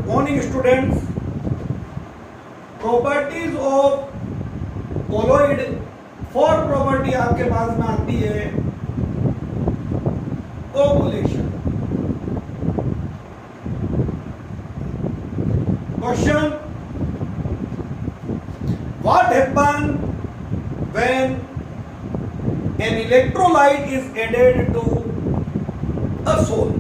Morning students, properties of colloid. Four property आपके पास में आती है coagulation. Question, what happen when an electrolyte is added to a salt?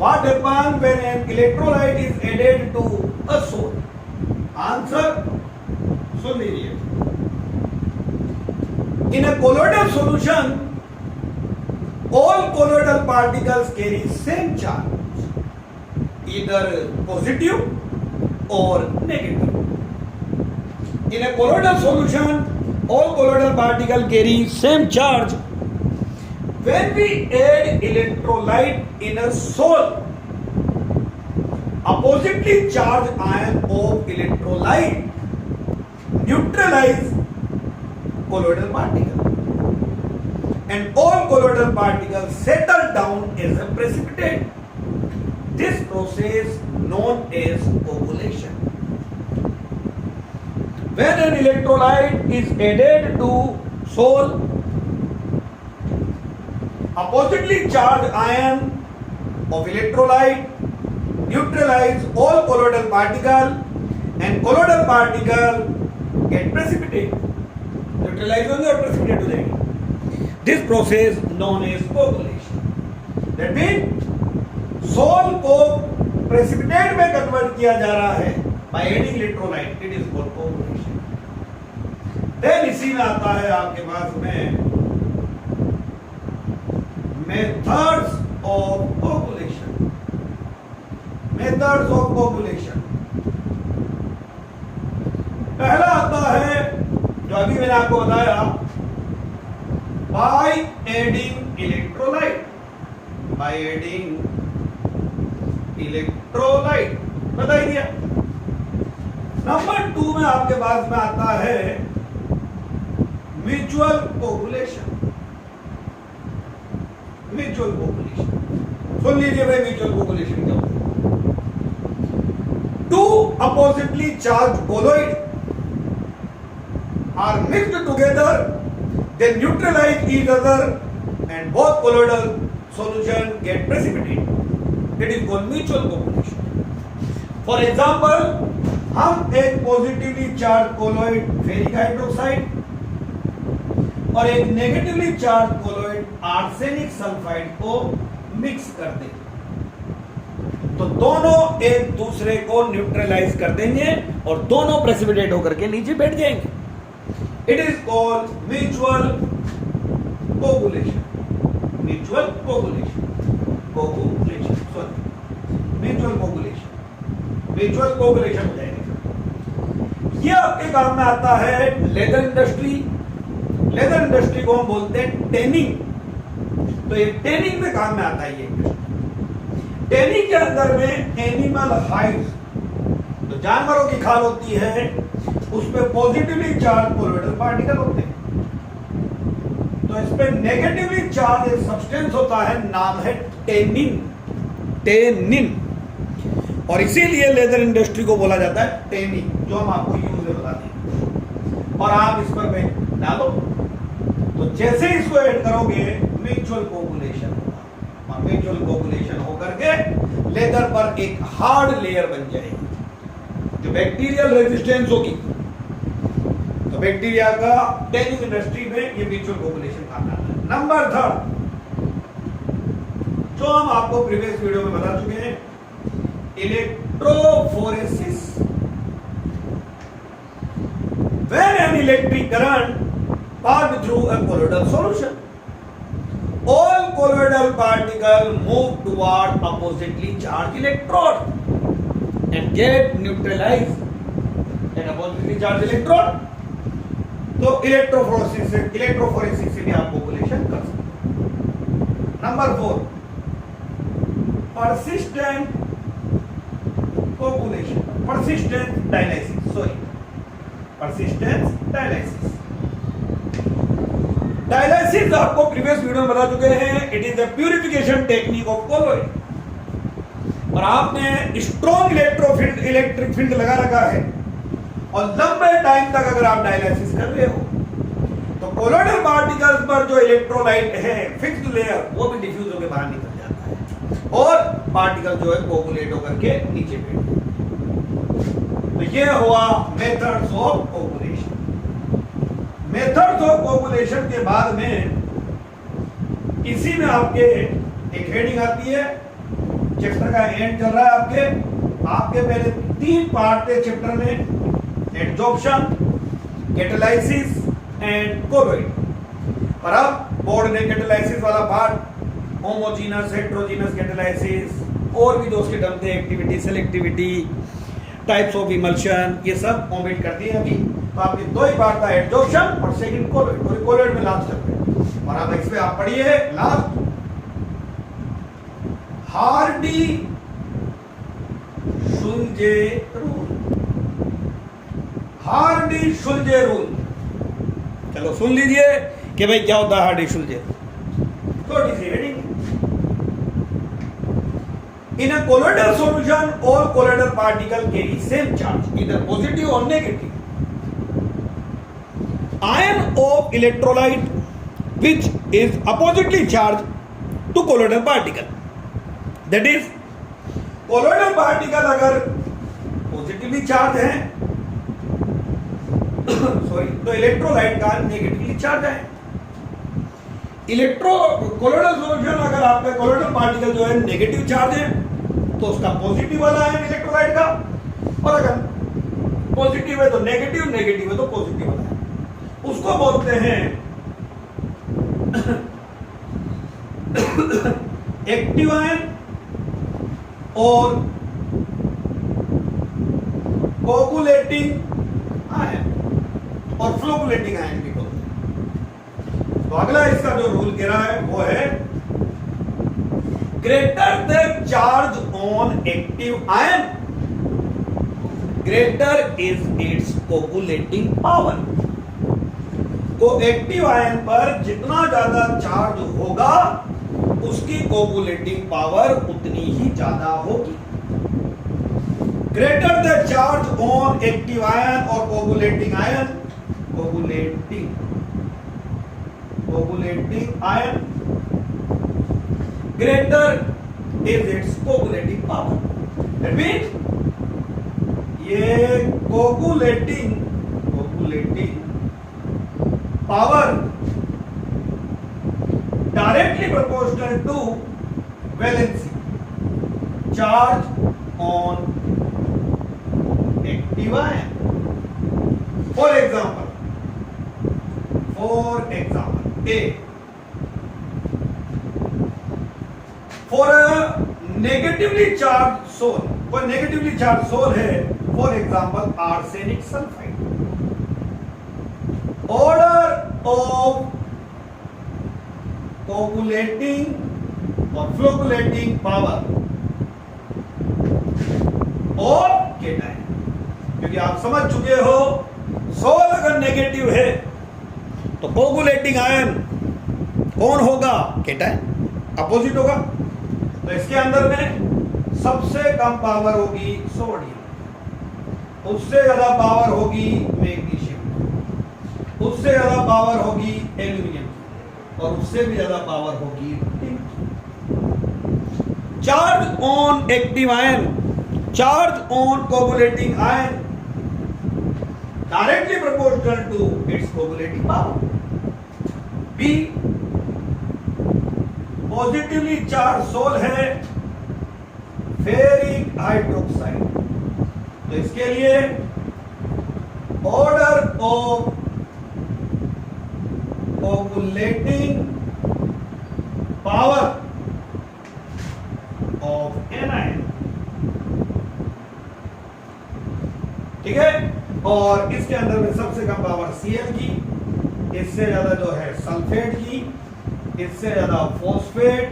What happens when an electrolyte is added to a salt? Answer, सुन लीजिए। In a colloidal solution, all colloidal particles carry same charge, either positive or negative. In a colloidal solution, all colloidal particles carry same charge. When we add electrolyte in a salt, oppositely charged ion of electrolyte neutralize colloidal particle, and all colloidal particles settle down as a precipitate. This process known as coagulation. When an electrolyte is added to salt, oppositely charged ion of electrolyte neutralize all colloidal particle, and colloidal particle get precipitated. Neutralize होंगे और precipitate हो जाएंगे. This process known as coagulation. That means salt को precipitate में convert किया जा रहा है by adding electrolyte. It is called coagulation. Then इसी में आता है आपके पास में methods of coagulation. Methods of coagulation. पहला आता है जो अभी मैंने आपको बताया, by adding electrolyte. By adding electrolyte बता ही दिया। नंबर 2 में आपके पास में आता है म्यूचुअल कोगुलेशन। म्यूचुअल कोगुलेशन सुन लीजिए भाई, म्यूचुअल कोगुलेशन क्या होता है? Two oppositely charge colloid are mixed together, they neutralize each other and both colloidal solution get precipitated. It is called mutual coagulation. For example, हम एक positively charge colloid ferric hydroxide और एक negatively charge colloid arsenic sulphide को mix कर देंगे तो दोनों एक दूसरे को न्यूट्रलाइज कर देंगे और दोनों प्रेसिपिटेट होकर के नीचे बैठ जाएंगे। It is called mutual coagulation. Mutual coagulation, coagulation sorry mutual coagulation, mutual coagulation हो जाएगा। ये आपके काम में आता है लेदर इंडस्ट्री। लेदर इंडस्ट्री को हम बोलते हैं टेनिंग। तो ये टेनिंग में काम में आता है। ये टेनिंग के अंदर में एनिमल हाइड्स, तो जानवरों की खाल होती है, उसमें पॉजिटिवली चार्ज कोलोइडल पार्टिकल होते हैं। तो इस पे नेगेटिवली चार्ज एक सब्सटेंस होता है, नाम है टेनिन। टेनिन, और इसीलिए लेदर इंडस्ट्री को बोला जाता है टेनिंग, जो हम आपको यूज में बताते हैं। और आप इस पर में डालो तो जैसे इसको ऐड करोगे म्यूचुअल कोगुलेशन होगा, और म्यूचुअल कोगुलेशन होकर के लेदर पर एक हार्ड लेयर बन जाएगी जो बैक्टीरियल रेजिस्टेंस होगी। तो बैक्टीरिया का टेनिंग इंडस्ट्री में ये म्यूचुअल कोगुलेशन काम आता है। नंबर 3 जो हम आपको प्रीवियस वीडियो में बता चुके हैं, electrophoresis. When an electric current passed through a colloidal solution, all colloidal particles move toward oppositely charged electrode and get neutralized an oppositely charged electrode. तो इलेक्ट्रोफोरेसिस से भी आप कोगुलेशन कर सकते हैं। Number 4 persistent coagulation, persistent dialysis, sorry, persistent dialysis। Dialysis आपको previous video में बता चुके हैं। It is the purification technique of colloid. और आपने स्ट्रॉन्ग इलेक्ट्रिक फील्ड लगा रखा है और लंबे टाइम तक अगर आप डायलिसिस कर रहे हो तो कोलोइडल पार्टिकल्स पर जो इलेक्ट्रोलाइट है फिक्स्ड लेयर वो भी डिफ्यूज होकर बाहर निकल जाता है और पार्टिकल जो है कोगुलेट होकर के नीचे बैठ। तो ये हुआ methods of coagulation. Methods of coagulation के बाद में इसी में आपके एक हेडिंग आती है, चैप्टर का एंड चल रहा है आपके पहले 3 पार्ट थे चैप्टर में, एडजॉर्प्शन, कैटालाइसिस एंड कोलोइड। और अब बोर्ड ने कैटालाइसिस वाला पार्ट, होमोजीनस हेटेरोजीनस कैटालाइसिस और भी 2 उसके टर्म थे, activity, selectivity, types of emulsion, ये सब ओमिट कर दिए अभी। तो आपके 2 ही पार्ट था, एडजॉर्प्शन और सेकंड कोलोइड, और कोलोइड में लास्ट चल रहे हैं। और अब इसमें आप पढ़िए last, Hardy Schulze rule. Hardy Schulze rule, चलो सुन लीजिए कि भाई क्या होता है हार्डी शुल्जे। छोटी सी heading, in a colloidal solution all colloidal particle carry same charge, either positive or negative. Ion of electrolyte which is oppositely charged to colloidal particle, that is colloidal particle अगर positively charge है sorry तो electrolyte का negatively charge है। Colloidal solution अगर आपका colloidal particle जो है negative charge है तो उसका पॉजिटिव वाला है इलेक्ट्रोलाइट का, और अगर पॉजिटिव है तो नेगेटिव, नेगेटिव है तो पॉजिटिव वाला है। उसको बोलते हैं एक्टिव आयन और कोगुलेटिंग आयन और फ्लोकुलेटिंग आयन भी बोलते हैं। तो अगला इसका जो रूल कह रहा है वो है greater the charge on active ion greater is it's coagulating power. को एक्टिव आयन पर जितना ज्यादा चार्ज होगा उसकी कोगुलेटिंग पावर उतनी ही ज्यादा होगी। Greater the charge on active ion और coagulating ion, coagulating ion greater is its coagulating power. That means ये coagulating power directly proportional to valency charge on active ion. For example, A, for a negatively charged soul, कोई negatively charged soul है, for example arsenic sulfide, order of coagulating or flocculating power और cation, क्योंकि आप समझ चुके हो soul अगर negative है तो कोगुलेटिंग आयन कौन होगा? केटायन, अपोजिट होगा। तो इसके अंदर में सबसे कम पावर होगी सोडियम, उससे ज्यादा पावर होगी मैग्नीशियम, उससे ज्यादा पावर होगी एल्यूमिनियम और उससे भी ज्यादा पावर होगी टिन। Charge on active ion, charge on coagulating ion directly proportional to its coagulating power. B, positively charge sol है फेरिक हाइड्रोक्साइड, तो इसके लिए order of coagulating power of anion, ठीक है। और इसके अंदर में सबसे कम पावर Cl की, इससे ज्यादा जो है सल्फेट की, इससे ज्यादा फॉस्फेट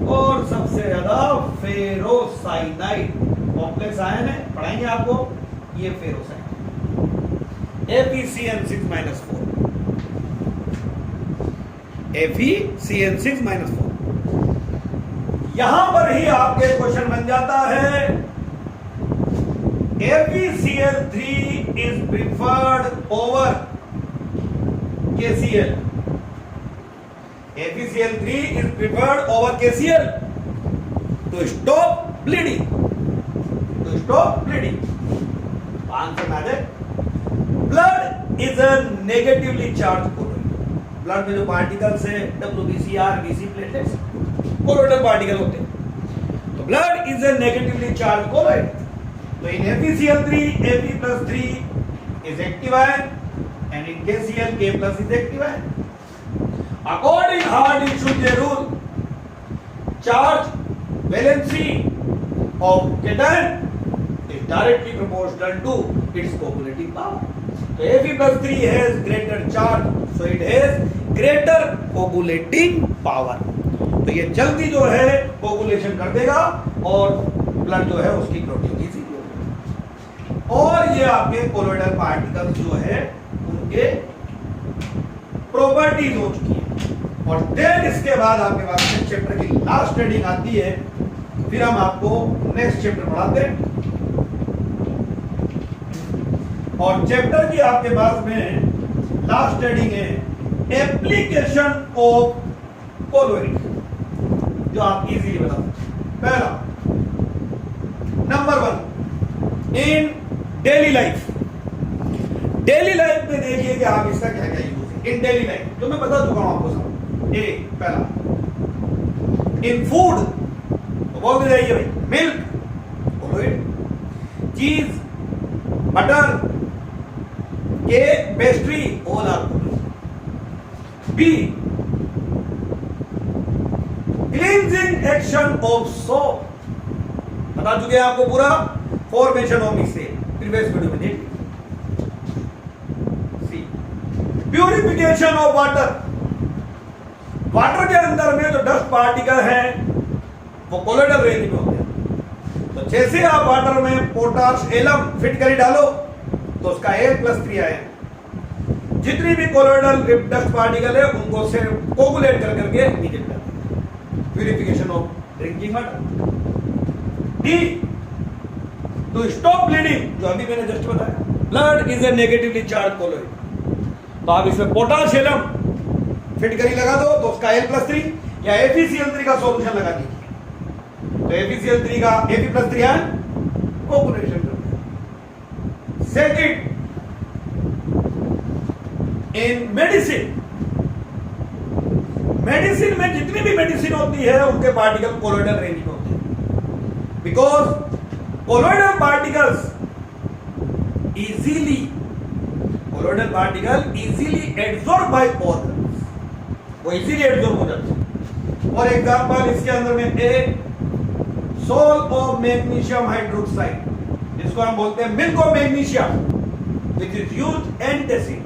और सबसे ज्यादा फेरोसाइनाइड कॉम्प्लेक्स आयन है, पढ़ाएंगे आपको ये फेरोसाइनाइड FeCN6-4, FeCN6-4 यहां पर ही आपके क्वेश्चन बन जाता है FeCl3 is preferred over KCl. FeCl3 is preferred over KCl to stop bleeding. To stop bleeding. Answer आ जाए. Blood is a negatively charged colloid. Blood में जो पार्टिकल्स है WBC, RBC, platelets, colloidal particle होते हैं. तो blood is a negatively charged colloid. So in FeCl3, Fe plus 3 is active ion, and in KCl, K plus is active ion. According Hard-Schulte rule, charge valency of cation is directly proportional to its coagulating power. So Fe plus 3 has greater charge, so it has greater coagulating power. तो ये जल्दी जो है coagulation कर देगा और blood जो है उसकी क्लॉटिंग इजी होगी. और ये आपके कोलोइडल पार्टिकल्स जो है उनके प्रॉपर्टीज हो चुकी है. और देन इसके बाद आपके पास नेक्स्ट चैप्टर की लास्ट हेडिंग आती है. फिर हम आपको नेक्स्ट चैप्टर पढ़ाते हैं. और चैप्टर की आपके पास में लास्ट हेडिंग है एप्लीकेशन ऑफ कोलोइड, जो आप इजीली बता सकते. पहला, नंबर 1, इन डेली लाइफ. डेली लाइफ में देखिए कि आप इसका क्या क्या यूज है इन डेली लाइफ, जो मैं बता चुका हूं आपको सब. एक पहला, इन फूड तो बोलते जाइए भाई, milk colloid, cheese, butter, cake, pastry, all are colloid. B, cleansing action of soap, बता चुके हैं आपको पूरा formation of micelle previous video में देखिए. C, purification of water. Water के अंदर में जो डस्ट पार्टिकल है वो कोलोइडल रेंज में होते हैं. तो जैसे आप वाटर में पोटाश एलम फिट कर डालो तो उसका Al+3 आए. जितनी भी कोलोइडल डस्ट पार्टिकल है उनको से कोगुलेट कर करके नीचे डालते हैं. Purification of drinking water. D, to stop bleeding, जो अभी मैंने जस्ट बताया. Blood is a negatively charge colloid. तो आप इसमें पोटाश एलम फिट करी लगा दो तो उसका Al+3 या FeCl3 का सॉल्यूशन लगा दीजिए. तो FeCl3 का Fe+3 आयन कोगुलेशन करता है. सेकंड, इन मेडिसिन. मेडिसिन में जितनी भी मेडिसिन होती है उनके पार्टिकल कोलोइडल रेंज में होते हैं. Because colloidal particles easily absorb by organs, वो इजीली एब्सॉर्ब हो जाते हैं. फॉर एग्जांपल इसके अंदर में एक सोल ऑफ मैग्नीशियम हाइड्रोक्साइड, जिसको हम बोलते हैं milk of magnesium, which is used antacid.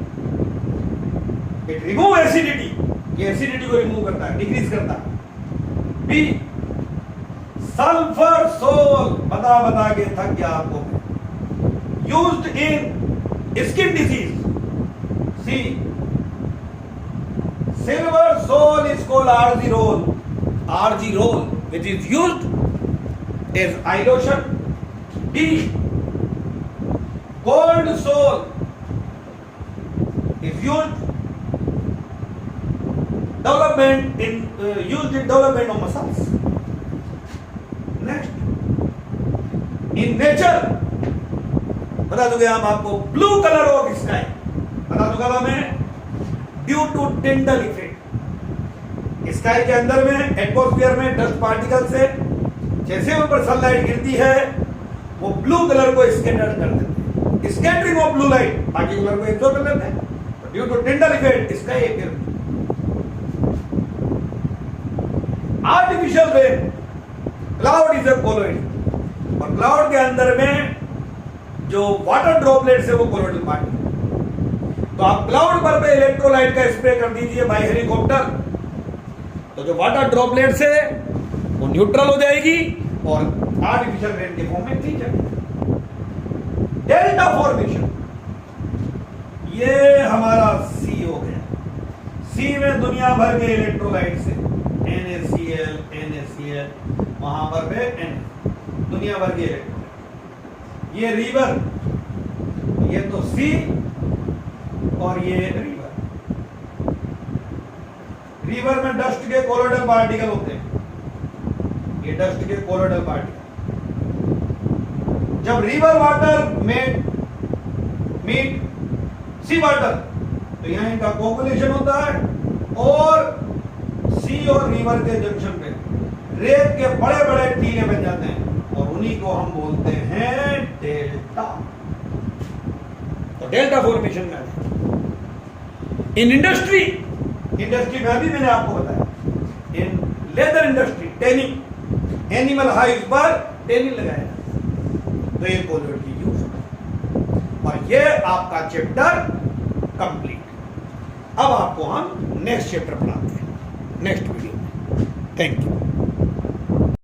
It remove acidity, ये एसिडिटी को रिमूव करता है, डिक्रीज करता है. बी, सल्फर सोल, बता के थक गया आपको, used in skin disease. C, silver sol is called RG रोल, which is used as eye lotion. D, gold soul is used in development of muscles. Next, in nature बता दोगे हम आपको ब्लू कलर ऑफ स्काई, बता दूंगा मैं, due to Tyndall effect. Sky के अंदर में एटमॉस्फेयर में डस्ट पार्टिकल से जैसे ऊपर सनलाइट गिरती है वो ब्लू कलर को स्कैटर कर देते हैं. स्कैटरिंग ऑफ ब्लू लाइट बाकी कलर को एब्जॉर्ब कर लेते हैं. Due to Tyndall effect sky appear. Artificial rain, cloud is a colloid. और क्लाउड के अंदर में जो वाटर ड्रॉपलेट्स है वो कोलोइडल पार्टिकल. तो आप क्लाउड पर पे इलेक्ट्रोलाइट का स्प्रे कर दीजिए बाय हेलीकॉप्टर, तो जो वाटर ड्रॉपलेट्स है वो न्यूट्रल हो जाएगी और आर्टिफिशियल रेन के फॉर्म में थी जाएगी. डेल्टा फॉर्मेशन, ये हमारा सी हो गया. सी में दुनिया भर के इलेक्ट्रोलाइट्स है. NaCl, NaCl, वहां पर पे N, दुनिया भर के इलेक्ट्रॉन। ये रिवर, ये तो C और ये रिवर। रिवर में डस्ट के कोलोइडल पार्टिकल होते हैं, ये डस्ट के कोलोइडल पार्टिकल। जब रिवर वाटर में मीट सी वाटर, तो यहां इनका कोगुलेशन होता है और सी और रिवर के जंक्शन पे रेत के बड़े बड़े टीले बन जाते हैं और उन्हीं को हम बोलते हैं डेल्टा। तो डेल्टा फॉर्मेशन में इन इंडस्ट्री में अभी मैंने आपको बताया, in leather industry tanning, animal hide पर टेनिंग लगाया, तो ये कोलोइड की यूज और ये आपका चैप्टर कंप्लीट। अब आपको हम नेक्स्ट चैप्टर पढ़ाते हैं नेक्स्ट वीडियो में। Thank you.